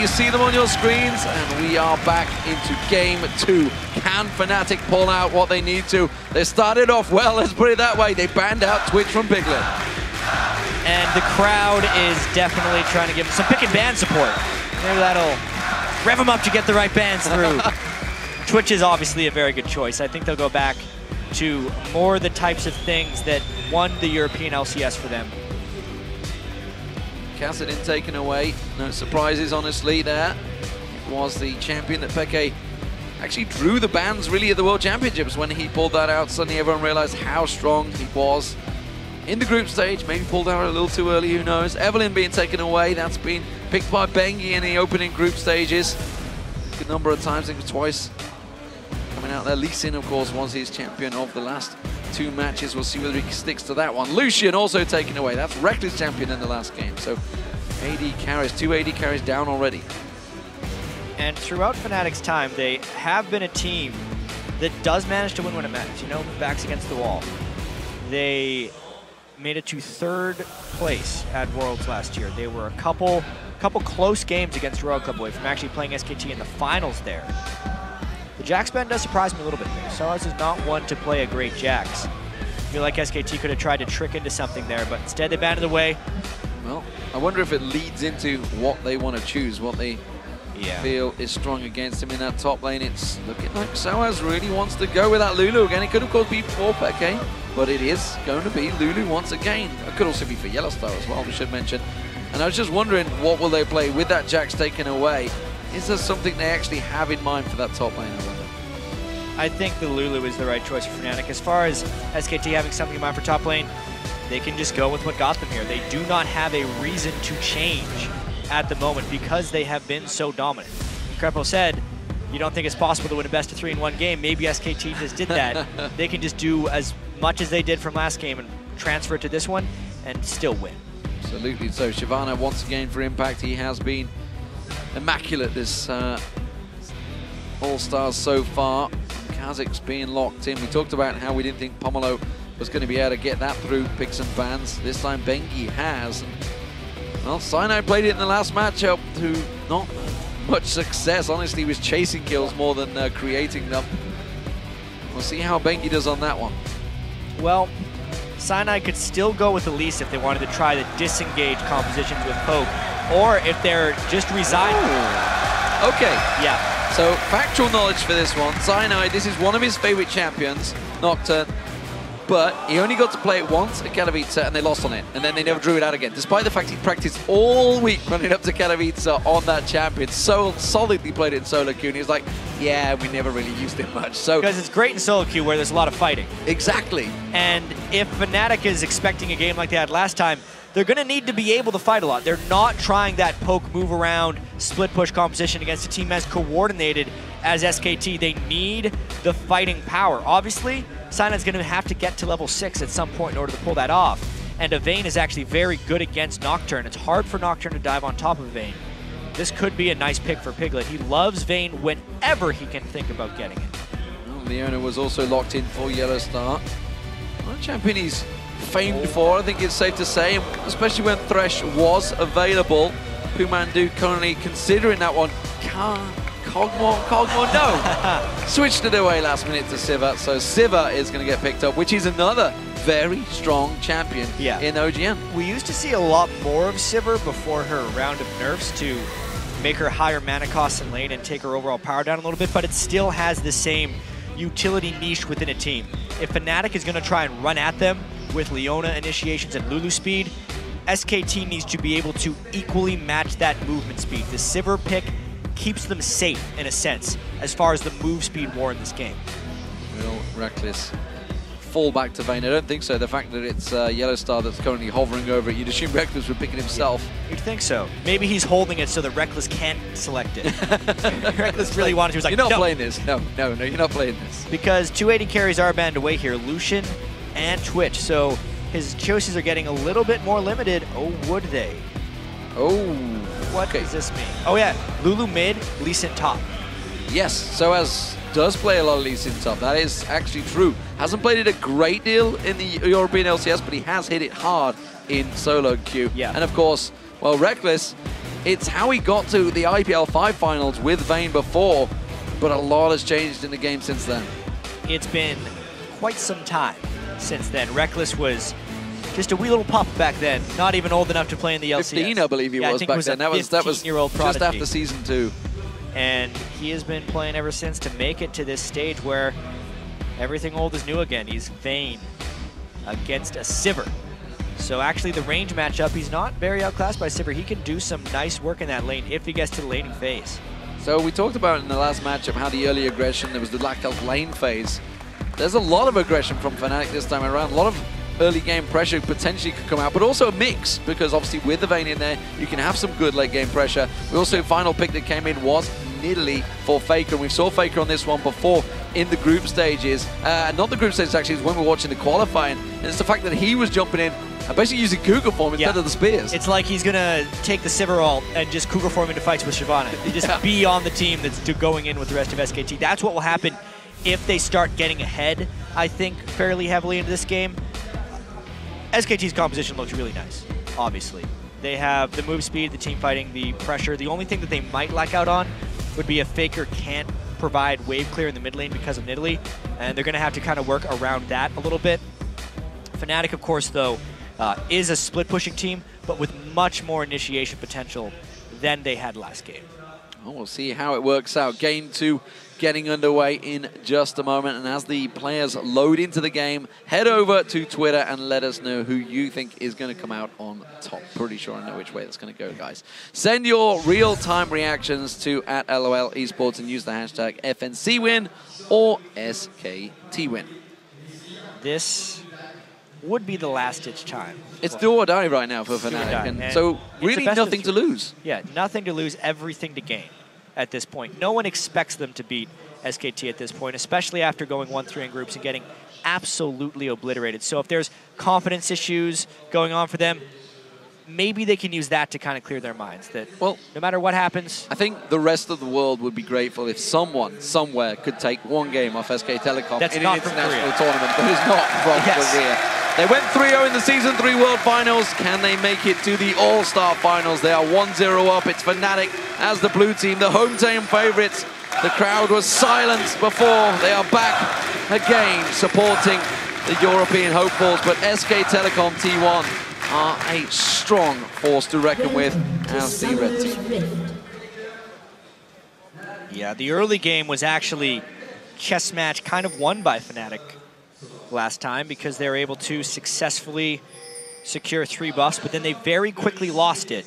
You see them on your screens, and we are back into game 2. Can Fnatic pull out what they need to? They started off well, let's put it that way. They banned out Twitch from Piglet. And the crowd is definitely trying to give them some pick and ban support. Maybe that'll rev them up to get the right bans through. Twitch is obviously a very good choice. I think they'll go back to more the types of things that won the European LCS for them. Kassadin taken away. No surprises, honestly, there. It was the champion that Peke actually drew the bans, really, at the World Championships. When he pulled that out, suddenly everyone realized how strong he was. In the group stage, maybe pulled out a little too early, who knows. Evelyn being taken away, that's been picked by Bengi in the opening group stages. A good number of times, I think twice. Coming out there, Lee Sin, of course, was his champion of the last 2 matches. We'll see whether he sticks to that one. Lucian also taken away. That's Reckless champion in the last game. So AD carries, 2 AD carries down already. And throughout Fnatic's time, they have been a team that does manage to win when it matters. You know, backs against the wall. They made it to 3rd place at Worlds last year. They were a couple close games against Royal Club away from actually playing SKT in the finals there. The Jax ban does surprise me a little bit there. Soaz is not one to play a great Jax. I feel like SKT could have tried to trick into something there, but instead they banned it away. Well, I wonder if it leads into what they want to choose, what they feel is strong against him in that top lane. It's looking like Soaz really wants to go with that Lulu again. It could, of course, be for Peke, but it is going to be Lulu once again. It could also be for Yellowstar as well, we should mention. And I was just wondering, what will they play with that Jax taken away? Is there something they actually have in mind for that top lane, I wonder? I think the Lulu is the right choice for Fnatic. As far as SKT having something in mind for top lane, they can just go with what got them here. They do not have a reason to change at the moment because they have been so dominant. Crepo said, you don't think it's possible to win a best-of-3 in one game. Maybe SKT just did that. They can just do as much as they did from last game and transfer it to this one and still win. Absolutely. So Shyvana once again for Impact. He has been immaculate this All-Stars so far. Kha'Zix's being locked in. We talked about how we didn't think Pomelo was going to be able to get that through, pick some bans. This time Bengi has. Well, Cyanide played it in the last matchup to not much success. Honestly, he was chasing kills more than creating them. We'll see how Bengi does on that one. Well, Cyanide could still go with Elise if they wanted to try the disengage compositions with Poke, or if they're just resigning. Okay. Yeah. So, factual knowledge for this one. Cyanide, this is one of his favorite champions, Nocturne, but he only got to play it once at Katowice and they lost on it, and then they never drew it out again, despite the fact he practiced all week running up to Katowice on that champion. So solidly played it in solo queue, and he was like, yeah, we never really used it much. So because it's great in solo queue where there's a lot of fighting. Exactly. And if Fnatic is expecting a game like they had last time, they're going to need to be able to fight a lot. They're not trying that poke, move around, split push composition against a team as coordinated as SKT. They need the fighting power. Obviously, Cyanide's going to have to get to level 6 at some point in order to pull that off. And Vayne is actually very good against Nocturne. It's hard for Nocturne to dive on top of Vayne. This could be a nice pick for Piglet. He loves Vayne whenever he can think about getting it. Well, Leona was also locked in for Yellowstar. Well, champion he's famed for, I think it's safe to say, especially when Thresh was available. Pumandu currently considering that one. Cogmore, no! Switched it away last minute to Sivir, so Sivir is going to get picked up, which is another very strong champion in OGN. We used to see a lot more of Sivir before her round of nerfs to make her higher mana costs in lane and take her overall power down a little bit, but it still has the same utility niche within a team. If Fnatic is going to try and run at them with Leona initiations and Lulu speed, SKT needs to be able to equally match that movement speed. The Sivir pick keeps them safe, in a sense, as far as the move speed war in this game. Will Reckless fall back to Vayne? I don't think so. The fact that it's Yellowstar that's currently hovering over it, you'd assume Reckless would pick it himself. Yeah, you'd think so. Maybe he's holding it so that Reckless can't select it. Reckless really wanted to. He was like, you're not playing this. No, you're not playing this. Because 280 carries are banned away here. Lucian and Twitch. So his choices are getting a little bit more limited. Oh, would they? Oh. What does this mean? Oh yeah, Lulu mid, Lee Sin top. Yes, Soaz does play a lot of Lee Sin top. That is actually true. Hasn't played it a great deal in the European LCS, but he has hit it hard in solo queue. Yeah. And of course, well, Reckless, It's how he got to the IPL 5 finals with Vayne before, but a lot has changed in the game since then. It's been quite some time since then. Reckless was just a wee little pup back then, not even old enough to play in the LCS. 15, I believe he was back then. That was just after Season 2. And he has been playing ever since to make it to this stage where everything old is new again. He's Vayne against a Sivir. So actually the range matchup, he's not very outclassed by Sivir. He can do some nice work in that lane if he gets to the laning phase. So we talked about in the last matchup how the early aggression, there was the lack of lane phase. There's a lot of aggression from Fnatic this time around. A lot of early game pressure potentially could come out, but also a mix, because obviously with the Vayne in there, you can have some good late game pressure. We also, final pick that came in was Nidalee for Faker, and we saw Faker on this one before in the group stages. Not the group stages actually, it's when we were watching the qualifying, and it's the fact that he was jumping in and basically using Cougar form instead of the spears. It's like he's gonna take the Sivir ult and just Cougar form into fights with Shyvana. Just be on the team that's going in with the rest of SKT. That's what will happen if they start getting ahead, I think, fairly heavily into this game. SKT's composition looks really nice, obviously. They have the move speed, the team fighting, the pressure. The only thing that they might lack out on would be if Faker can't provide wave clear in the mid lane because of Nidalee, and they're going to have to kind of work around that a little bit. Fnatic, of course, though, is a split-pushing team, but with much more initiation potential than they had last game. Well, we'll see how it works out. Game 2 getting underway in just a moment. And as the players load into the game, head over to Twitter and let us know who you think is going to come out on top. Pretty sure I know which way that's going to go, guys. Send your real-time reactions to @LOL eSports and use the hashtag FNCWin or SKTWin. This would be the last-ditch time. It's do or die right now for Fnatic, and so really nothing to lose. Yeah, nothing to lose, everything to gain at this point. No one expects them to beat SKT at this point, especially after going 1-3 in groups and getting absolutely obliterated. So if there's confidence issues going on for them, maybe they can use that to kind of clear their minds. That, well, no matter what happens, I think the rest of the world would be grateful if someone, somewhere, could take one game off SK Telecom in an international tournament that is not from Korea. They went 3-0 in the Season 3 World Finals. Can they make it to the All-Star Finals? They are 1-0 up. It's Fnatic as the blue team, the home team favorites. The crowd was silent before. They are back again supporting the European hopefuls, but SK Telecom T1 are a strong force to reckon with as the red team. Yeah, the early game was actually chess match kind of won by Fnatic last time because they were able to successfully secure 3 buffs, but then they very quickly lost it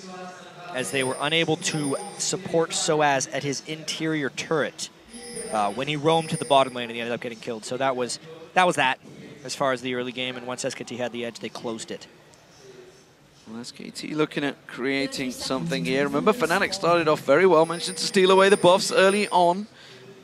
as they were unable to support Soaz at his interior turret when he roamed to the bottom lane and he ended up getting killed. So that was that as far as the early game, and once SKT had the edge, they closed it. Well, SKT looking at creating something here. Remember, Fnatic started off very well, managed to steal away the buffs early on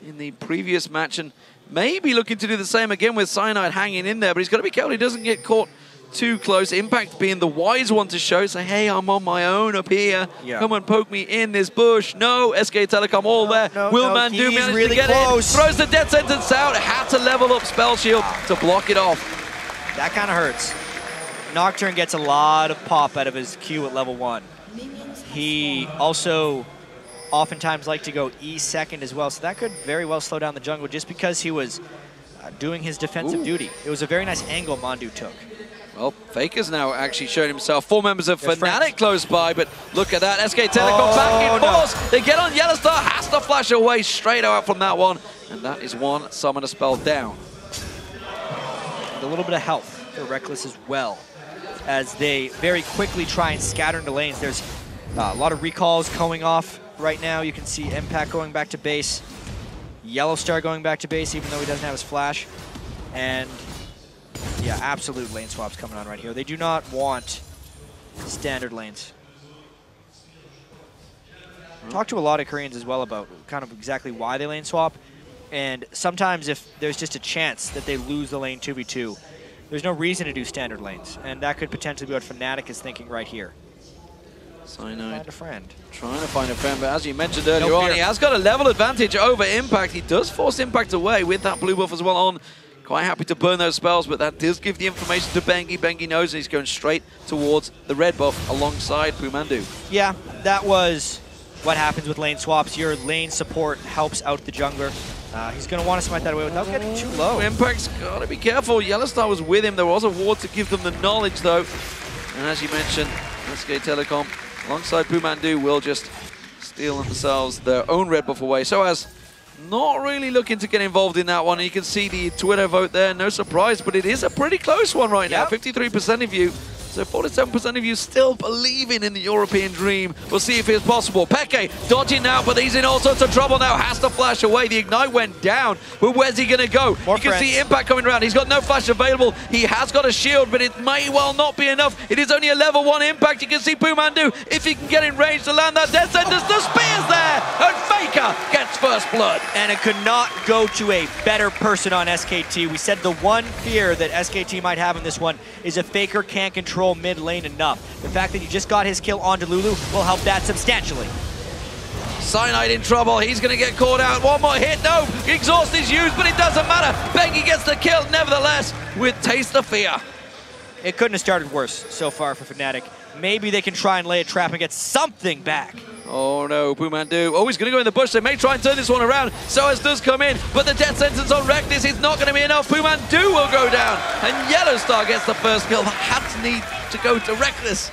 in the previous match, and maybe looking to do the same again with Cyanide hanging in there, but he's got to be careful he doesn't get caught too close. Impact being the wise one to show, say, hey, I'm on my own up here. Yeah. Come and poke me in this bush. No, SK Telecom all there. Will Mandu manage to get in. Throws the death sentence out. Had to level up Spell Shield to block it off. That kind of hurts. Nocturne gets a lot of pop out of his Q at level 1. He also oftentimes liked to go E second as well, so that could very well slow down the jungle just because he was doing his defensive duty. It was a very nice angle Mandu took. Well, Faker's now actually showing himself. 4 members of Fnatic close by, but look at that. SK Telecom back in force. They get on YellowStar, has to flash away straight out from that one. And that is one summoner spell down. A little bit of health for Reckless as well, as they very quickly try and scatter into lanes. There's a lot of recalls going off right now. You can see Impact going back to base, YellowStar going back to base, even though he doesn't have his flash. And yeah, absolute lane swaps coming on right here. They do not want standard lanes. Talk to a lot of Koreans as well about kind of exactly why they lane swap. And sometimes if there's just a chance that they lose the lane 2v2, there's no reason to do standard lanes. And that could potentially be what Fnatic is thinking right here. Cyanide find a friend. Trying to find a friend, but as you mentioned earlier on, he has got a level advantage over Impact. He does force Impact away with that blue buff as well on. Quite happy to burn those spells, but that does give the information to Bengi. Bengi knows he's going straight towards the red buff alongside Pumandu. Yeah, that was what happens with lane swaps. Your lane support helps out the jungler. He's going to want to smite that away without getting too low. Impact's got to be careful. YellowStar was with him. There was a ward to give them the knowledge, though. And as you mentioned, SK Telecom, alongside Pumandu, will just steal themselves their own red buff away. So as not really looking to get involved in that one. And you can see the Twitter vote there. No surprise, but it is a pretty close one right now. 53% of you. So 47% of you still believing in the European dream. We'll see if it's possible. Peke dodging now, but he's in all sorts of trouble now. Has to flash away. The Ignite went down. But where's he going to go? You can see Impact coming around. He's got no flash available. He has got a shield, but it may well not be enough. It is only a level 1 Impact. You can see Pumandu, if he can get in range to land that death sentence. The spear's there, and Faker gets first blood. And it could not go to a better person on SKT. We said the one fear that SKT might have in this one is if Faker can't control mid lane enough. The fact that he just got his kill onto Lulu will help that substantially. Cyanide in trouble. He's going to get caught out. One more hit. No, exhaust is used, but it doesn't matter. Bengi gets the kill nevertheless with Taste of Fear. It couldn't have started worse so far for Fnatic. Maybe they can try and lay a trap and get something back. Oh no, Pumandu. Oh, he's going to go in the bush. They may try and turn this one around. Soaz does come in, but the death sentence on Reckless is not going to be enough. Pumandu will go down, and YellowStar gets the first kill. That had to need to go to Reckless.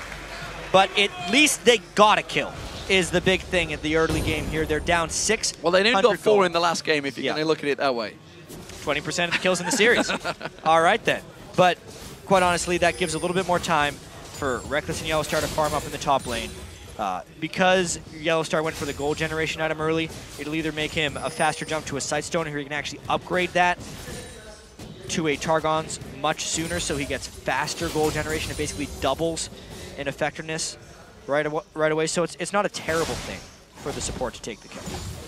But at least they got a kill, is the big thing in the early game here. They're down 6. Well, they only got 4 in the last game, if you're going to look at it that way. 20% of the kills in the series. All right, then. But quite honestly, that gives a little bit more time for Reckless and YellowStar to farm up in the top lane. Because YellowStar went for the gold generation item early, it'll either make him a faster jump to a Sightstone, or he can actually upgrade that to a Targon's much sooner, so he gets faster gold generation. It basically doubles in effectiveness right away. So it's not a terrible thing for the support to take the kill.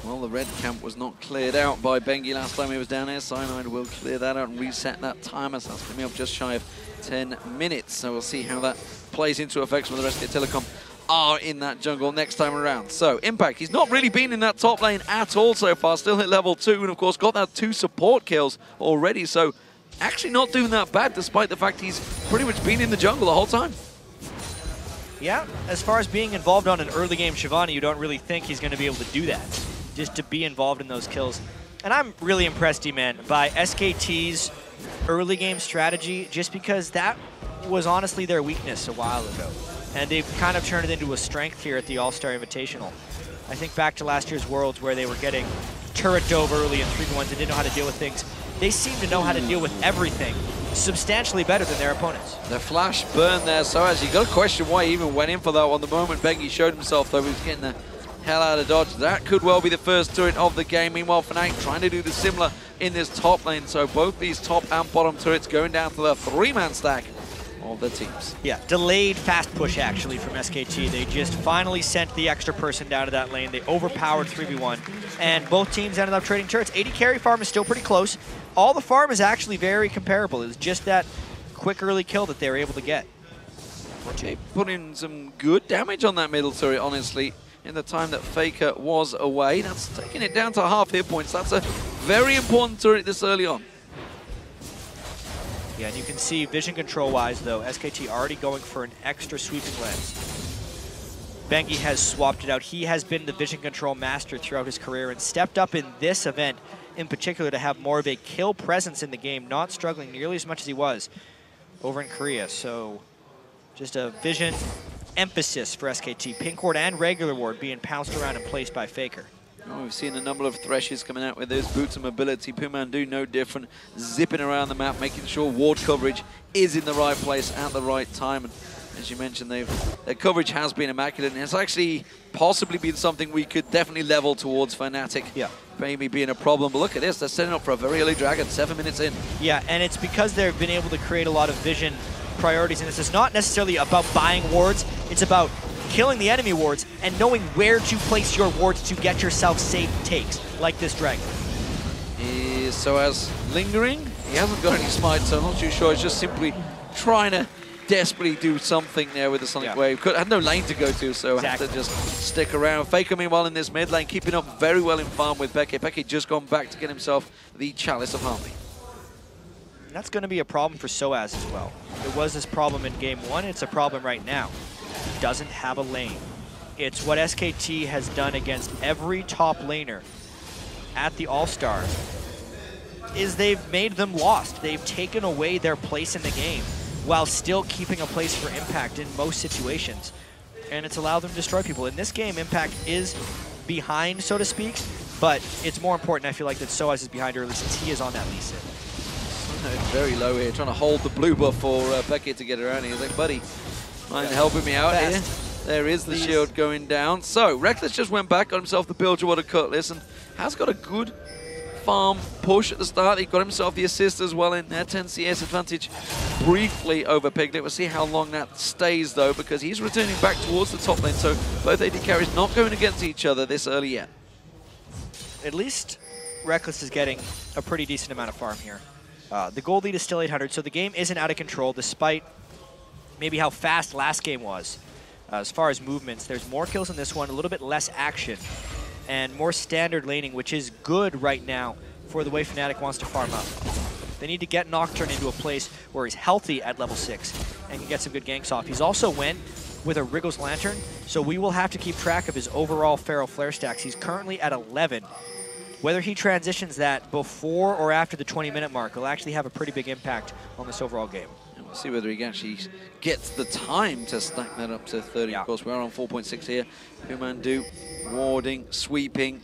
Well, the red camp was not cleared out by Bengi last time he was down there. Cyanide will clear that out and reset that timer. So that's going to be up just shy of 10 minutes. So we'll see how that plays into effect when the rest of the Telecom are in that jungle next time around. So Impact, he's not really been in that top lane at all so far, still hit level 2, and of course got that 2 support kills already, so actually not doing that bad despite the fact he's pretty much been in the jungle the whole time. Yeah, as far as being involved on an early game Shivani, you don't really think he's going to be able to do that, just to be involved in those kills. And I'm really impressed, D-Man, by SKT's early game strategy, just because that was honestly their weakness a while ago. And they've kind of turned it into a strength here at the All-Star Invitational. I think back to last year's Worlds where they were getting turret dove early and 3v1s and didn't know how to deal with things. They seem to know how to deal with everything substantially better than their opponents. The flash burn there, so as you got to question why he even went in for that one. The moment Bengi showed himself, though, he was getting the hell out of dodge. That could well be the first turret of the game. Meanwhile, Fnatic trying to do the similar in this top lane. So both these top and bottom turrets going down to the 3-man stack of the teams. Yeah, delayed fast push actually from SKT. They just finally sent the extra person down to that lane. They overpowered 3v1, and both teams ended up trading turrets. 80 carry farm is still pretty close. All the farm is actually very comparable. It was just that quick early kill that they were able to get. They put in some good damage on that middle turret, honestly, in the time that Faker was away. That's taking it down to half hit points. That's a very important turret this early on. Yeah, and you can see vision control-wise, though, SKT already going for an extra sweeping lens. Bengi has swapped it out. He has been the vision control master throughout his career and stepped up in this event in particular to have more of a kill presence in the game, not struggling nearly as much as he was over in Korea. So just a vision emphasis for SKT. Pink ward and regular ward being pounced around and placed by Faker. Oh, we've seen a number of Threshes coming out with those boots of mobility. Pumandu no different, zipping around the map, making sure ward coverage is in the right place at the right time. And as you mentioned, their coverage has been immaculate, and it's actually possibly been something we could definitely level towards Fnatic. Yeah. Maybe being a problem, but look at this, they're setting up for a very early dragon, 7 minutes in. Yeah, and it's because they've been able to create a lot of vision priorities, and this is not necessarily about buying wards, it's about killing the enemy wards and knowing where to place your wards to get yourself safe takes, like this dragon. Soaz lingering. He hasn't got any smite, so I'm not too sure. He's just simply trying to desperately do something there with the Sonic Wave. Had no lane to go to, so had to just stick around. Faker, meanwhile, in this mid lane, keeping up very well in farm with Peke. Peke just gone back to get himself the Chalice of Harmony. And that's going to be a problem for Soaz as well. It was this problem in game 1, it's a problem right now. He doesn't have a lane. It's what SKT has done against every top laner at the AllStars, is they've made them lost. They've taken away their place in the game while still keeping a place for Impact in most situations. And it's allowed them to destroy people. In this game, Impact is behind, so to speak, but it's more important, I feel like, that Soaz is behind early since he is on that Lee Sin. Very low here, trying to hold the blue buff for Beckett to get around here. He's like, buddy, mind helping me out here? There is the shield going down. So, Reckless just went back, got himself the Bilgewater Cutlass, and has got a good farm push at the start. He got himself the assist as well in there. 10 CS advantage briefly over Piglet. We'll see how long that stays, though, because he's returning back towards the top lane. So, both AD carries not going against each other this early yet. At least Reckless is getting a pretty decent amount of farm here. The gold lead is still 800, so the game isn't out of control despite maybe how fast last game was. As far as movements, there's more kills in this one, a little bit less action, and more standard laning, which is good right now for the way Fnatic wants to farm up. They need to get Nocturne into a place where he's healthy at level 6 and can get some good ganks off. He's also went with a Wriggles Lantern, so we will have to keep track of his overall Feral Flare stacks. He's currently at 11. Whether he transitions that before or after the 20-minute mark will actually have a pretty big impact on this overall game. And we'll see whether he actually gets the time to stack that up to 30. Yeah. Of course, we're on 4.6 here. Humandu warding, sweeping,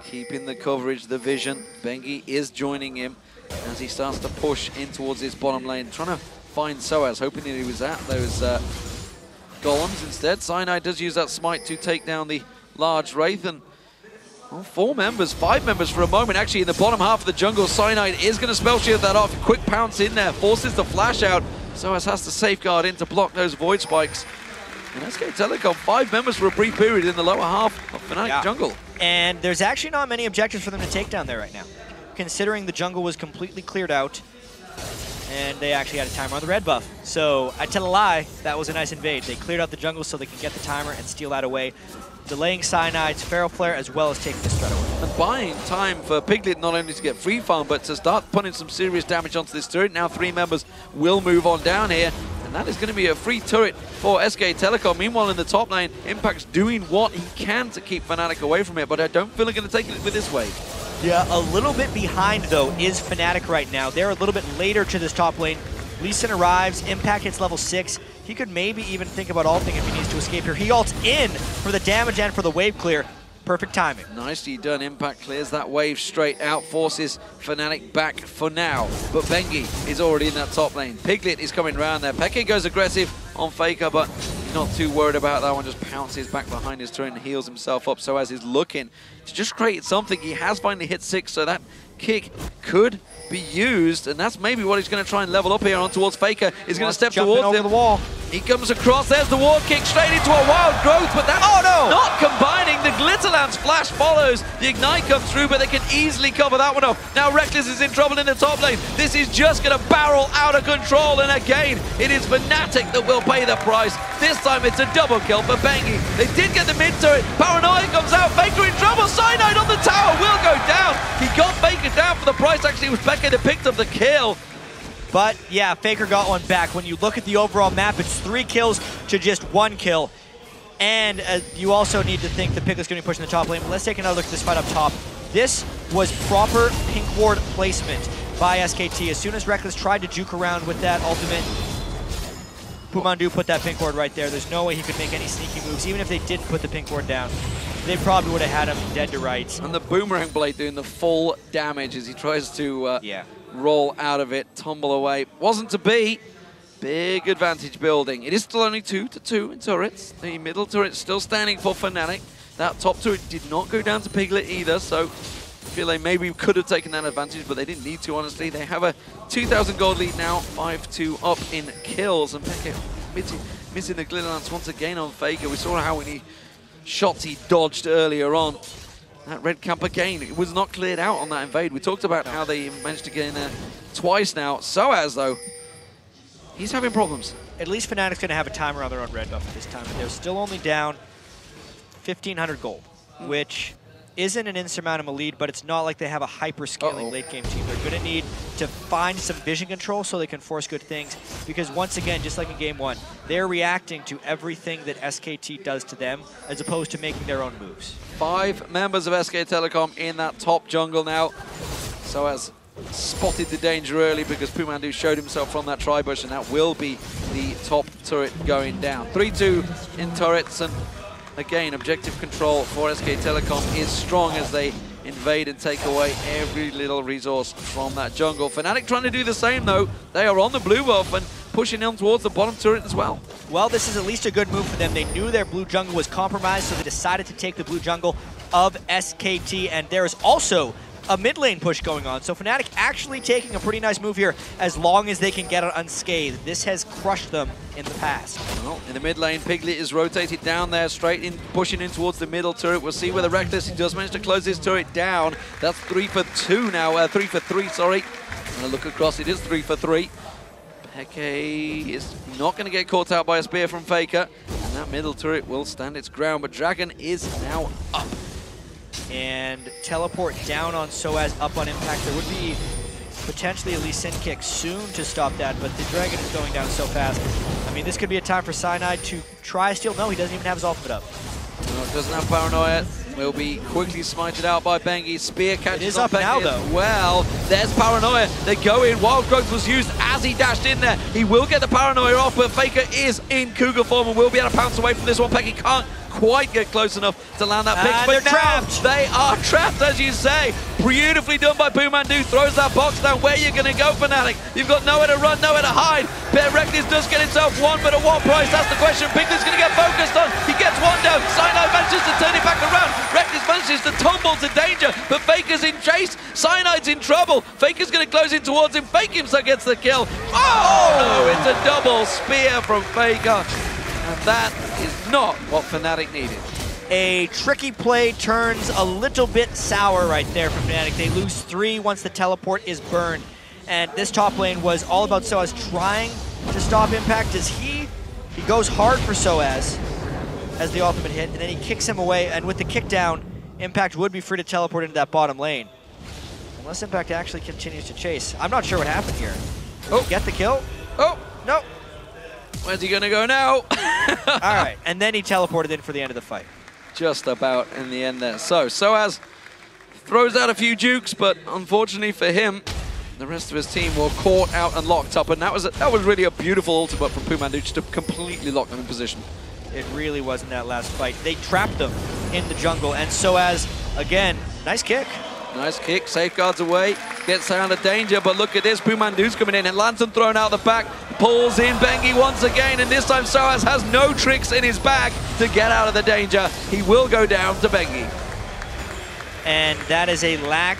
keeping the coverage, the vision. Bengi is joining him as he starts to push in towards his bottom lane, trying to find Soaz, hoping that he was at those golems instead. Cyanide does use that smite to take down the large Wraith, and well, 5 members for a moment actually in the bottom half of the jungle. Cyanide is going to spell shield that off. Quick pounce in there, forces the flash out. Soaz has to safeguard in to block those void spikes. And SK Telecom, 5 members for a brief period in the lower half of Fnatic jungle. And there's actually not many objectives for them to take down there right now, considering the jungle was completely cleared out and they actually had a timer on the red buff. So I tell a lie, that was a nice invade. They cleared out the jungle so they can get the timer and steal that away, delaying Cyanide's Feral Flare as well as taking this threat away. And buying time for Piglet not only to get free farm, but to start putting some serious damage onto this turret. Now 3 members will move on down here, and that is going to be a free turret for SK Telecom. Meanwhile, in the top lane, Impact's doing what he can to keep Fnatic away from it, but I don't feel they're going to take it with this wave. Yeah, a little bit behind, though, is Fnatic right now. They're a little bit later to this top lane. Lee Sin arrives, Impact hits level 6. He could maybe even think about ulting if he needs to escape here. He ults in for the damage and for the wave clear. Perfect timing. Nicely done. Impact clears that wave straight out, forces Fnatic back for now. But Bengi is already in that top lane. Piglet is coming around there. Peke goes aggressive on Faker, but he's not too worried about that one. Just pounces back behind his turret and heals himself up. So as he's looking to just create something, he has finally hit 6, so that kick could be used, and that's maybe what he's going to try and level up here on towards Faker. He's going to step towards him. The wall. He comes across, there's the ward kick straight into a wild growth, but that's not combining. The Glitterlance flash follows, the Ignite comes through, but they can easily cover that one off. Now Reckless is in trouble in the top lane. This is just going to barrel out of control, and again, it is Fnatic that will pay the price. This time it's a double kill for Bengi. They did get the mid turret, Paranoia comes out, Faker in trouble, Cyanide on the tower will go down. He got Faker down for the price, actually it was Becker that picked up the kill. But yeah, Faker got one back. When you look at the overall map, it's 3 kills to just 1 kill. And you also need to think the Piglet's going to be pushing the top lane. But let's take another look at this fight up top. This was proper pink ward placement by SKT. As soon as Reckless tried to juke around with that ultimate, Pumandu put that pink ward right there. There's no way he could make any sneaky moves. Even if they didn't put the pink ward down, they probably would have had him dead to rights. And the Boomerang Blade doing the full damage as he tries to roll out of it, tumble away. Wasn't to be. Big advantage building. It is still only 2-2 in turrets. The middle turret still standing for Fnatic. That top turret did not go down to Piglet either, so I feel they maybe could have taken that advantage, but they didn't need to, honestly. They have a 2,000 gold lead now, 5-2 up in kills, and Peke missing the Glitterlance once again on Faker. We saw how many shots he dodged earlier on. That red camp again, it was not cleared out on that invade. We talked about how they managed to get in there twice now. Soaz, though, he's having problems. At least Fnatic's going to have a timer on their own red buff at this time. They're still only down 1,500 gold, which isn't an insurmountable lead, but it's not like they have a hyper-scaling late-game team. They're going to need to find some vision control so they can force good things, because once again, just like in Game 1, they're reacting to everything that SKT does to them as opposed to making their own moves. 5 members of SK Telecom in that top jungle now. So as spotted the danger early because Pumandu showed himself from that tri-bush, and that will be the top turret going down. 3-2 in turrets, and again, objective control for SK Telecom is strong as they invade and take away every little resource from that jungle. Fnatic trying to do the same though. They are on the blue buff and pushing in towards the bottom turret as well. Well, this is at least a good move for them. They knew their blue jungle was compromised, so they decided to take the blue jungle of SKT, and there is also a mid lane push going on. So Fnatic actually taking a pretty nice move here as long as they can get it unscathed. This has crushed them in the past. Well, in the mid lane, Piglet is rotated down there, straight in, pushing in towards the middle turret. We'll see whether Reckless, he does manage to close this turret down. That's 3 for 2 now, 3 for 3, sorry. I'm gonna look across, it is 3 for 3. Peke is not gonna get caught out by a spear from Faker, and that middle turret will stand its ground, but Dragon is now up. And teleport down on Soaz, up on impact. There would be potentially at least Sin Kick soon to stop that, but the Dragon is going down so fast. I mean, this could be a time for Cyanide to try steal. No, he doesn't even have his ultimate up. No, doesn't have Paranoia. Will be quickly smited out by Bengi. Spear catches it is on up now, though. Well, there's Paranoia. They go in. Wild Growth was used as he dashed in there. He will get the Paranoia off, but Faker is in Cougar form and will be able to pounce away from this one. Peggy can't quite get close enough to land that pick, but they're trapped. They are trapped, as you say. Beautifully done by Pumandu. Throws that box down. Where you're going to go, Fnatic? You've got nowhere to run, nowhere to hide. Reckless does get himself one, but at what price? That's the question. Piglet's going to get focused on. He gets one down. Cyanide manages to turn it back around. Reckless manages to tumble to danger, but Faker's in chase. Cyanide's in trouble. Faker's going to close in towards him. Fake himself gets the kill. Oh no, it's a double spear from Faker. And that is not what Fnatic needed. A tricky play turns a little bit sour right there for Fnatic. They lose 3 once the teleport is burned. And this top lane was all about Soaz trying to stop impact as he goes hard for Soaz as the ultimate hit, and then he kicks him away, and with the kick down, Impact would be free to teleport into that bottom lane. Unless Impact actually continues to chase. I'm not sure what happened here. Did he get the kill? Oh, no. Where's he gonna go now? All right, and then he teleported in for the end of the fight. Just about in the end there. So Soaz throws out a few jukes, but unfortunately for him, the rest of his team were caught out and locked up, and that was really a beautiful ultimate from Pumandu just to completely lock them in position. It really was in that last fight. They trapped them in the jungle, and Soaz, again, nice kick. Nice kick, safeguards away, gets out of danger, but look at this, Pumandu's coming in, and Lantern thrown out the back, pulls in Bengi once again, and this time Soaz has no tricks in his bag to get out of the danger. He will go down to Bengi. And that is a lack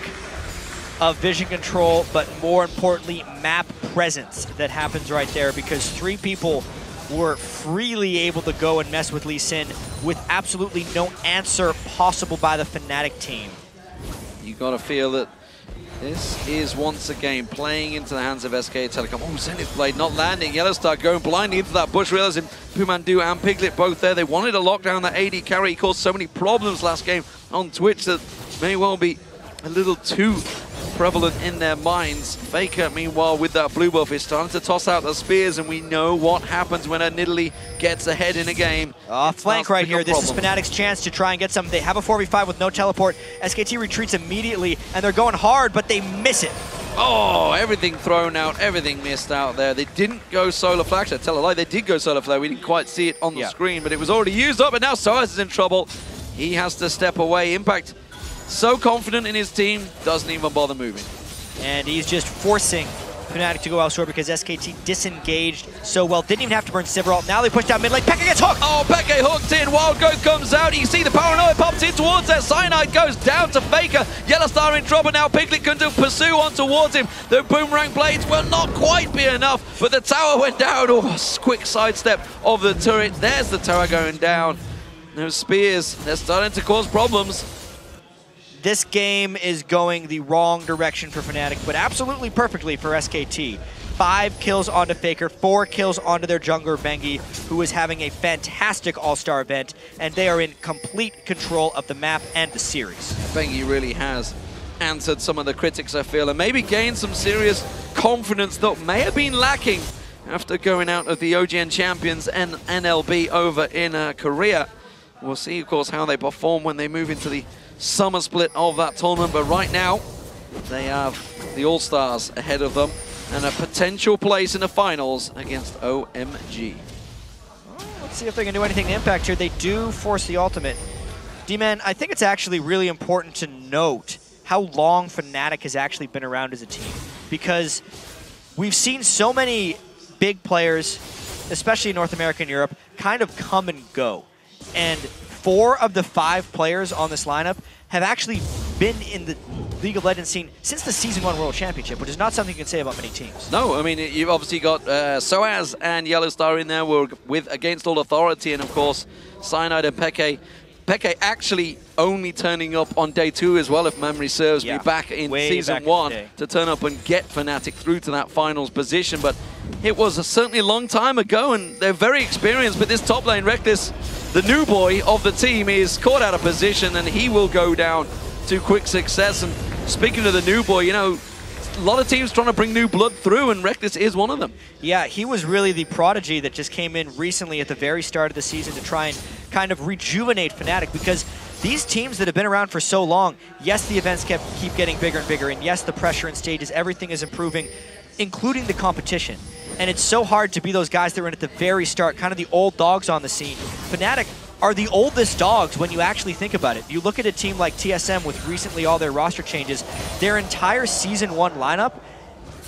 of vision control, but more importantly, map presence that happens right there, because 3 people were freely able to go and mess with Lee Sin with absolutely no answer possible by the Fnatic team. You got to feel that this is once again playing into the hands of SK Telecom. Oh, Zenith Blade not landing. Yellowstar going blindly into that bush, realizing Pumandu and Piglet both there. They wanted to lock down that AD carry. He caused so many problems last game on Twitch that may well be a little too prevalent in their minds. Faker, meanwhile, with that blue buff, is starting to toss out the spears, and we know what happens when a Nidalee gets ahead in a game. Flank right here. This is Fnatic's chance to try and get some. They have a 4v5 with no teleport. SKT retreats immediately, and they're going hard, but they miss it. Oh, everything thrown out, everything missed out there. They didn't go solar flare. Actually, I tell a lie, they did go solar flare. We didn't quite see it on the screen, but it was already used up, and now Soaz is in trouble. He has to step away. Impact, so confident in his team, doesn't even bother moving. And he's just forcing Fnatic to go elsewhere because SKT disengaged so well. Didn't even have to burn Sivir. Now they push down mid lane. Peke gets hooked! Oh, Peke hooked in. Wild Growth comes out. You can see the Paranoia pops in towards there. Cyanide goes down to Faker. Yellowstar in trouble now. Piglet can pursue on towards him. The Boomerang Blades will not quite be enough, but the tower went down. Oh, quick sidestep of the turret. There's the tower going down. No spears. They're starting to cause problems. This game is going the wrong direction for Fnatic, but absolutely perfectly for SKT. 5 kills onto Faker, 4 kills onto their jungler Bengi, who is having a fantastic All-Star event, and they are in complete control of the map and the series. Bengi really has answered some of the critics, I feel, and maybe gained some serious confidence that may have been lacking after going out of the OGN Champions and NLB over in Korea. We'll see, of course, how they perform when they move into the summer split of that tournament, but right now they have the All-Stars ahead of them and a potential place in the finals against OMG. Let's see if they can do anything to impact here. They do force the ultimate. D-Man, I think it's actually really important to note how long Fnatic has actually been around as a team, because we've seen so many big players, especially in North America and Europe, kind of come and go. And 4 of the 5 players on this lineup have actually been in the League of Legends scene since the Season 1 World Championship, which is not something you can say about many teams. No, I mean, you've obviously got Soaz and Yellowstar in there with Against All Authority, and of course, Cyanide and Peke. Peke actually only turning up on day 2 as well, if memory serves me, back in Season 1 to turn up and get Fnatic through to that finals position. But it was certainly a long time ago, and they're very experienced, but this top lane, Reckless, the new boy of the team, is caught out of position, and he will go down to quick success. And speaking of the new boy, you know, a lot of teams trying to bring new blood through, and Reckless is one of them. Yeah, he was really the prodigy that just came in recently at the very start of the season to try and kind of rejuvenate Fnatic, because these teams that have been around for so long, yes, the events keep getting bigger and bigger, and yes, the pressure and stages, everything is improving, including the competition. And it's so hard to be those guys that were in at the very start, kind of the old dogs on the scene. Fnatic are the oldest dogs when you actually think about it. You look at a team like TSM with recently all their roster changes, their entire Season 1 lineup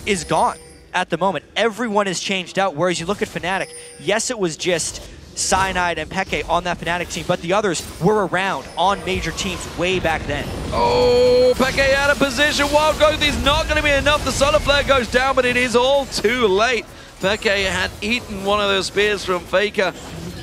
is gone at the moment. Everyone is changed out, whereas you look at Fnatic, yes, it was just Cyanide and Peke on that Fnatic team, but the others were around on major teams way back then. Oh, Peke out of position. Wild growth is not going to be enough. The solar flare goes down, but it is all too late. Peke had eaten one of those spears from Faker,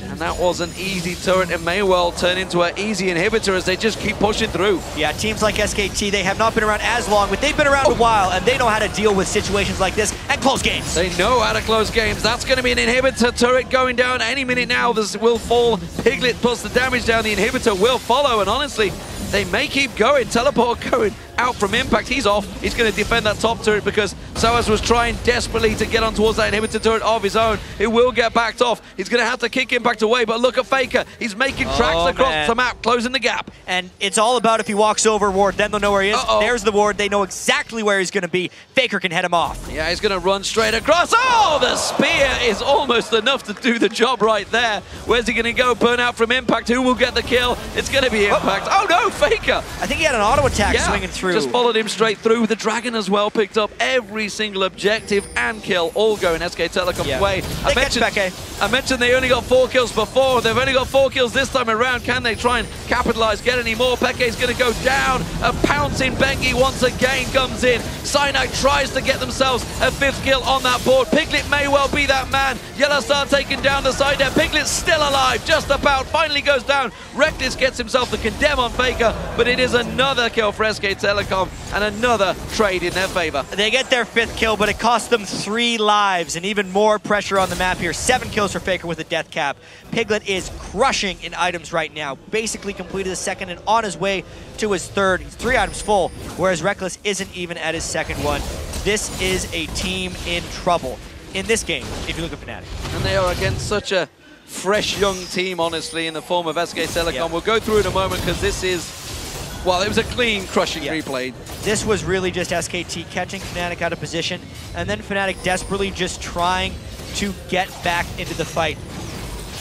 and that was an easy turret. It may well turn into an easy inhibitor as they just keep pushing through. Yeah, teams like SKT, they have not been around as long, but they've been around a while, and they know how to deal with situations like this and close games. They know how to close games. That's going to be an inhibitor turret going down any minute now. This will fall. Piglet puts the damage down. The inhibitor will follow, and honestly, they may keep going. Teleport going out from Impact. He's off. He's going to defend that top turret because Soaz was trying desperately to get on towards that inhibitor turret of his own. It will get backed off. He's going to have to kick Impact away, but look at Faker. He's making tracks across the map, closing the gap. And it's all about if he walks over Ward, then they'll know where he is. There's the Ward. They know exactly where he's going to be. Faker can head him off. Yeah, he's going to run straight across. Oh, the spear is almost enough to do the job right there. Where's he going to go? Burnout from Impact. Who will get the kill? It's going to be Impact. Oh, no, Faker. I think he had an auto attack swinging through. Just followed him straight through. The Dragon as well picked up every single objective and kill, all going SK Telecom's way. I mentioned they only got 4 kills before. They've only got 4 kills this time around. Can they try and capitalize, get any more? Peke's going to go down. A pouncing Bengi once again comes in. Cyanide tries to get themselves a 5th kill on that board. Piglet may well be that man. Yellowstar taking down the side there. Piglet's still alive, just about. Finally goes down. Reckless gets himself the condemn on Faker, but it is another kill for SK Telecom and another trade in their favor. They get their 5th kill, but it cost them 3 lives and even more pressure on the map here. 7 kills for Faker with a death cap. Piglet is crushing in items right now. Basically completed the 2nd and on his way to his 3rd. He's 3 items full, whereas Reckless isn't even at his 2nd one. This is a team in trouble in this game, if you look at Fnatic. And they are against such a fresh young team, honestly, in the form of SK Telecom. We'll go through it in a moment because this is, well, it was a clean, crushing replay. This was really just SKT catching Fnatic out of position, and then Fnatic desperately just trying to get back into the fight.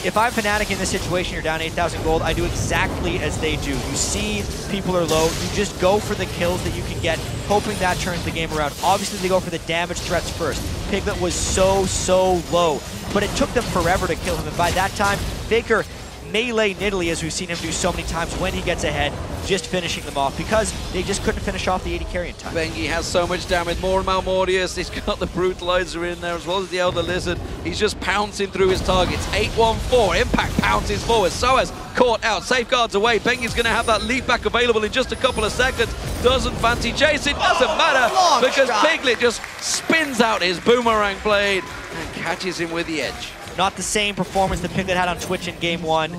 If I'm Fnatic in this situation, you're down 8,000 gold, I do exactly as they do. You see people are low, you just go for the kills that you can get, hoping that turns the game around. Obviously, they go for the damage threats first. Piglet was so low, but it took them forever to kill him, and by that time, Faker melee Nidalee, as we've seen him do so many times when he gets ahead, just finishing them off because they just couldn't finish off the AD carry in time. Bengi has so much damage, more and Malmortius, he's got the Brutalizer in there as well as the Elder Lizard. He's just pouncing through his targets. 8-1-4, Impact pounces forward, Soaz caught out, safeguards away. Bengi's going to have that lead back available in just a couple of seconds. Doesn't fancy chasing, doesn't matter because Piglet just spins out his boomerang blade and catches him with the edge. Not the same performance that Piglet had on Twitch in Game 1,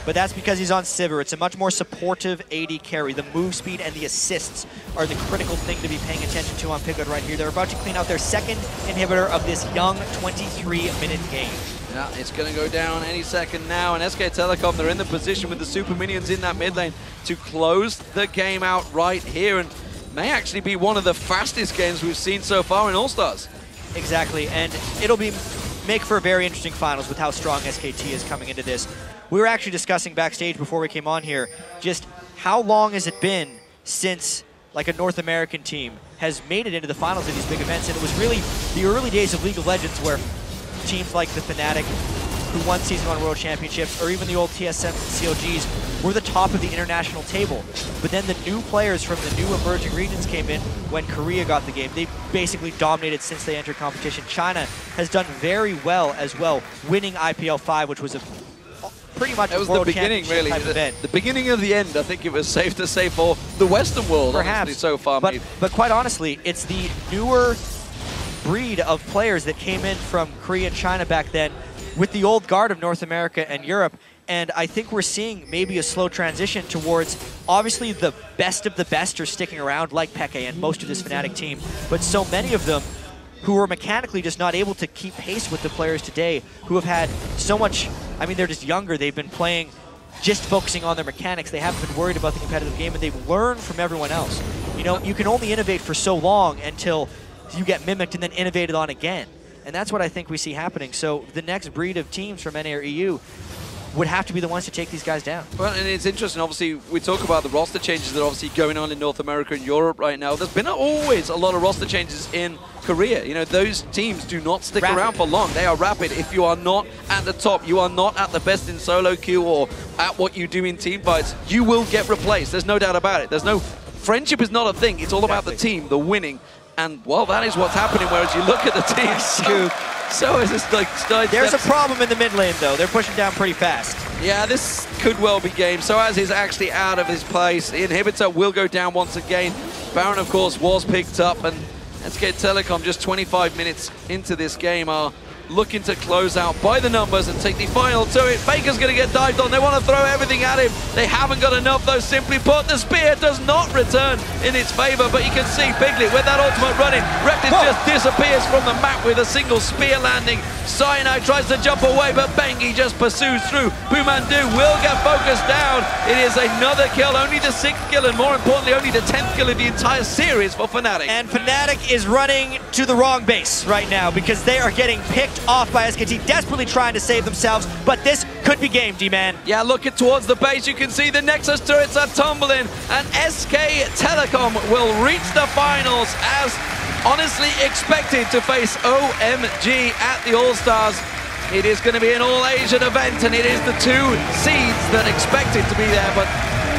but that's because he's on Sivir. It's a much more supportive AD carry. The move speed and the assists are the critical thing to be paying attention to on Piglet right here. They're about to clean out their second inhibitor of this young 23-minute game. Yeah, it's going to go down any second now, and SK Telecom, they're in the position with the super minions in that mid lane to close the game out right here, and may actually be one of the fastest games we've seen so far in AllStars. Exactly, and it'll make for a very interesting finals with how strong SKT is coming into this. We were actually discussing backstage before we came on here just how long has it been since like a North American team has made it into the finals of these big events, and it was really the early days of League of Legends where teams like the Fnatic, who won Season 1 World Championships, or even the old TSM and CLGs, were the top of the international table. But then the new players from the new emerging regions came in when Korea got the game. They basically dominated since they entered competition. China has done very well as well, winning IPL 5, which was a pretty much that was world the beginning, really. The beginning of the end, I think it was safe to say, for the Western world, perhaps, so far. But quite honestly, it's the newer breed of players that came in from Korea and China back then with the old guard of North America and Europe. And I think we're seeing maybe a slow transition towards, obviously, the best of the best are sticking around, like Peke and most of this Fnatic team. But so many of them who are mechanically just not able to keep pace with the players today, who have had so much, I mean, they're just younger. They've been playing, just focusing on their mechanics. They haven't been worried about the competitive game, and they've learned from everyone else. You know, you can only innovate for so long until you get mimicked and then innovated on again. And that's what I think we see happening. So the next breed of teams from NA or EU would have to be the ones to take these guys down. Well, and it's interesting, obviously, we talk about the roster changes that are obviously going on in North America and Europe right now. There's been always a lot of roster changes in Korea. You know, those teams do not stick around for long. They are rapid. If you are not at the top, you are not at the best in solo queue or at what you do in team fights, you will get replaced. There's no doubt about it. There's no, friendship is not a thing. It's all about the team, the winning. And, well, that is what's happening, whereas you look at the team, so is this like... There's a problem in the mid lane, though. They're pushing down pretty fast. Yeah, this could well be game. So as is actually out of his place. The inhibitor will go down once again. Baron, of course, was picked up, and SK Telecom, just 25 minutes into this game, are looking to close out by the numbers and take the final to it. Faker's going to get dived on. They want to throw everything at him. They haven't got enough, though. Simply put, the spear does not return in its favor, but you can see Piglet with that ultimate running. Reptis just disappears from the map with a single spear landing. Cyanide tries to jump away, but Bengi just pursues through. Bumandu will get focused down. It is another kill, only the 6th kill, and more importantly, only the 10th kill of the entire series for Fnatic. And Fnatic is running to the wrong base right now because they are getting picked off by SKT, desperately trying to save themselves, but this could be game, D-Man. Yeah, looking towards the base, you can see the Nexus turrets are tumbling, and SK Telecom will reach the finals as honestly expected to face OMG at the AllStars. It is going to be an all-Asian event, and it is the 2 seeds that expected to be there, but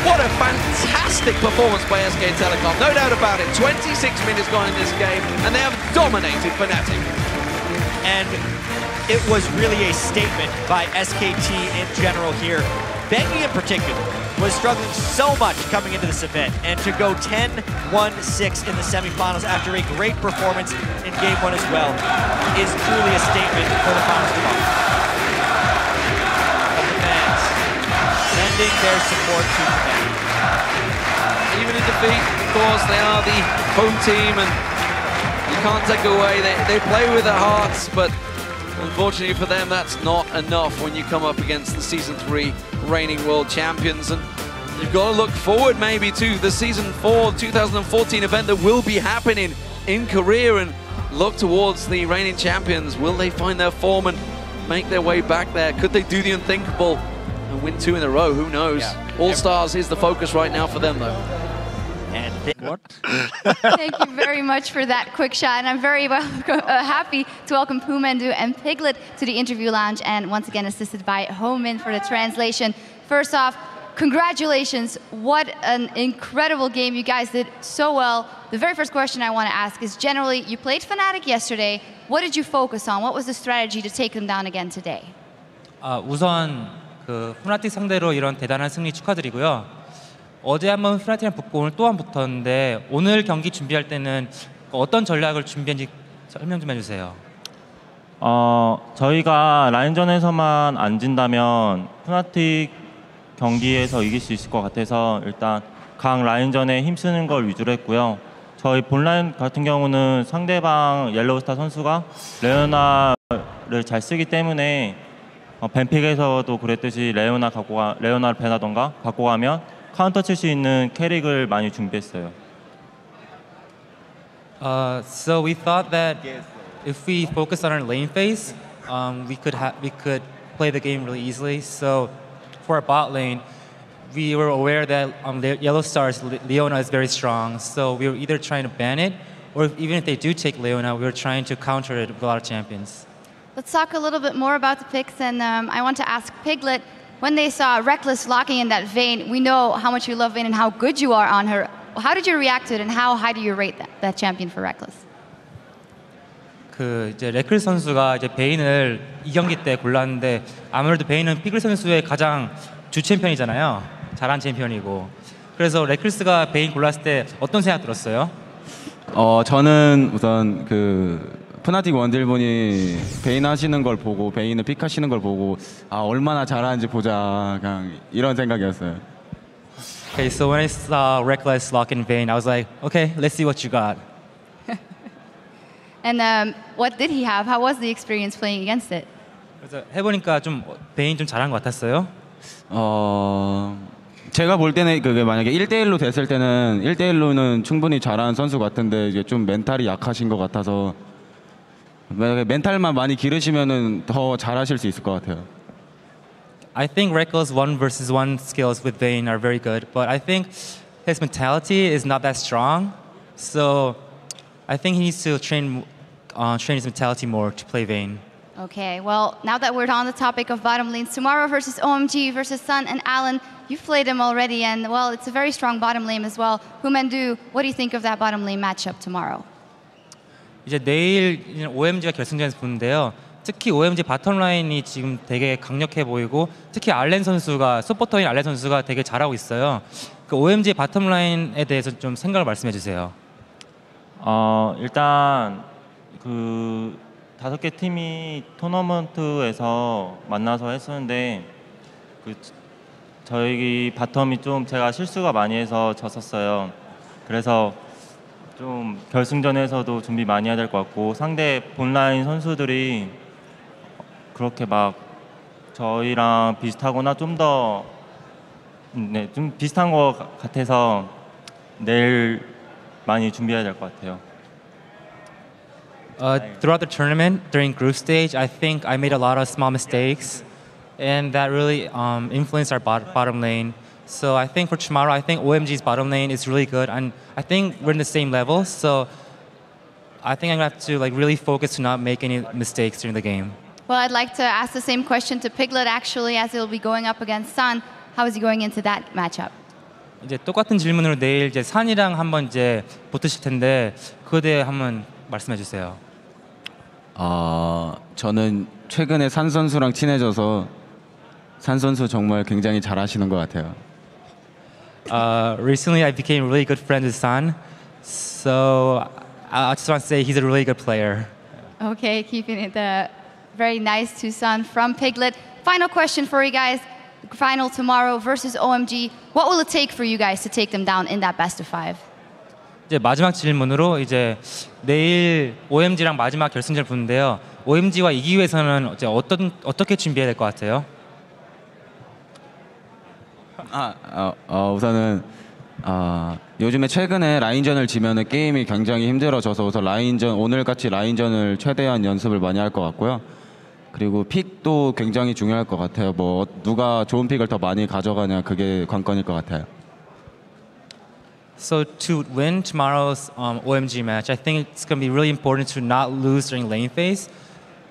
what a fantastic performance by SK Telecom, no doubt about it. 26 minutes gone in this game, and they have dominated Fnatic. And it was really a statement by SKT in general here. Bengi in particular was struggling so much coming into this event, and to go 10-1-6 in the semifinals after a great performance in Game 1 as well is truly a statement for the finals to come. Of the fans sending their support to Fnatic. Even in defeat, of course, they are the home team, and you can't take away, they play with their hearts, but unfortunately for them, that's not enough when you come up against the Season 3 reigning world champions. And you've got to look forward maybe to the Season 4 2014 event that will be happening in Korea, and look towards the reigning champions. Will they find their form and make their way back there? Could they do the unthinkable and win 2 in a row? Who knows? Yeah. AllStars is the focus right now for them, though. And what? Thank you very much for that quick shot, and I'm very happy to welcome Pumandu and Piglet to the interview lounge, and once again assisted by Homin for the translation. First off, congratulations, what an incredible game, you guys did so well. The very first question I want to ask is generally, you played Fnatic yesterday, what did you focus on? What was the strategy to take them down again today? 우선 그 푸나틱 상대로 이런 대단한 승리 축하드리고요. 어제 한번 푸나틱이랑 붙고 오늘 또 한 번 붙었는데 오늘 경기 준비할 때는 어떤 전략을 준비했는지 설명 좀 해주세요. 저희가 라인전에서만 안 진다면 푸나틱 경기에서 이길 수 있을 것 같아서 일단 각 라인전에 힘쓰는 걸 위주로 했고요. 저희 본라인 같은 경우는 상대방 옐로우스타 선수가 레오나를 잘 쓰기 때문에 뱀픽에서도 그랬듯이 레오나를 배나던가 갖고 가면 카운터 칠 수 있는 캐릭을 많이 준비했어요. So we thought that if we focus on our lane phase, we could play the game really easily. So for our bot lane, we were aware that AllStars Leona is very strong. So we were either trying to ban it, or even if they do take Leona, we were trying to counter it with a lot of champions. Let's talk a little bit more about the picks, and I want to ask Piglet, when they saw Reckless locking in that Vayne, we know how much you love Vayne and how good you are on her. How did you react to it, and how high do you rate that champion for Reckless? 그 이제 레클 선수가 이제 베인을 이 경기 때 골랐는데 아무래도 베인은 피글 선수의 가장 주 챔피언이잖아요. 잘한 챔피언이고. 그래서 레클스가 베인 골랐을 때 어떤 생각 들었어요? 저는 우선 그 푸나틱 원딜분이 베인 하시는 걸 보고 베인을 픽하시는 걸 보고 얼마나 잘하는지 보자 그냥 이런 생각이었어요. Okay, so when I saw Reckless lock in Vayne, I was like, okay, let's see what you got. And what did he have? How was the experience playing against it? 그래서 해보니까 좀 베인 좀 잘한 것 같았어요. 제가 볼 때는 그게 만약에 1대1로 됐을 때는 1대1로는 충분히 잘하는 선수 같은데 이게 좀 멘탈이 약하신 것 같아서 만약에 멘탈만 많이 기르시면은 더 잘하실 수 있을 것 같아요. I think Reckless 1v1 skills with Vayne are very good, but I think his mentality is not that strong. So I think he needs to train his mentality more to play Vayne. Okay, well, now that we're on the topic of bottom lanes, tomorrow versus OMG versus Sun and Alan, you've played him already, and well, it's a very strong bottom lane as well. Humandu, what do you think of that bottom lane matchup tomorrow? 이제 내일 OMG가 결승전에서 붙는데요. 특히 OMG 바텀 라인이 지금 되게 강력해 보이고 특히 알렌 선수가 서포터인 알렌 선수가 되게 잘하고 있어요. 그 OMG 바텀 라인에 대해서 좀 생각을 말씀해 주세요. 일단 그 5개 팀이 토너먼트에서 만나서 했었는데 저희 바텀이 좀 제가 실수가 많이 해서 졌었어요. 그래서 좀 결승전에서도 준비 많이 해야 될 것 같고 상대 본라인 선수들이 그렇게 막 저희랑 비슷하거나 좀 더 좀 비슷한 것 같아서 내일 많이 준비해야 될 것 같아요. Throughout the tournament, during group stage, I think I made a lot of small mistakes, and that really influenced our bottom lane. So I think for tomorrow, I think OMG's bottom lane is really good, and I think we're in the same level. So I think I'm gonna have to really focus to not make any mistakes during the game. Well, I'd like to ask the same question to Piglet actually, as he'll be going up against Sun. How is he going into that matchup? 이제 똑같은 질문으로 내일 이제 산이랑 한번 이제 붙으실 텐데 그에 대해 한번 말씀해 주세요. 저는 최근에 산 선수랑 친해져서 산 선수 정말 굉장히 잘하시는 것 같아요. Recently, I became really good friends with San, so I just want to say he's a really good player. Okay, keeping it very nice to Sun from Piglet. Final question for you guys. Final tomorrow versus OMG. What will it take for you guys to take them down in that best of 5? 이제 마지막 질문으로 이제 내일 OMG랑 마지막 결승전 붙는데요. OMG와 이기기 위해서는 이제 어떻게 준비해야 될 것 같아요? 우선은 요즘에 최근에 라인전을 지면은 게임이 굉장히 힘들어져서 우선 오늘같이 라인전을 최대한 연습을 많이 할 것 같고요. 그리고 픽도 굉장히 중요할 것 같아요. 누가 좋은 픽을 더 많이 가져가냐 그게 관건일 것 같아요. So to win tomorrow's OMG match, I think it's going to be really important to not lose during lane phase.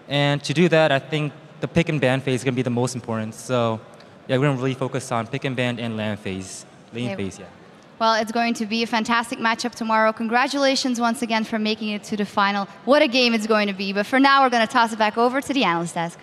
And to do that, I think the pick and ban phase is going to be the most important. So yeah, we're going to really focus on pick and ban and lane phase. Yeah. Well, it's going to be a fantastic matchup tomorrow. Congratulations once again for making it to the final. What a game it's going to be. But for now, we're going to toss it back over to the analyst desk.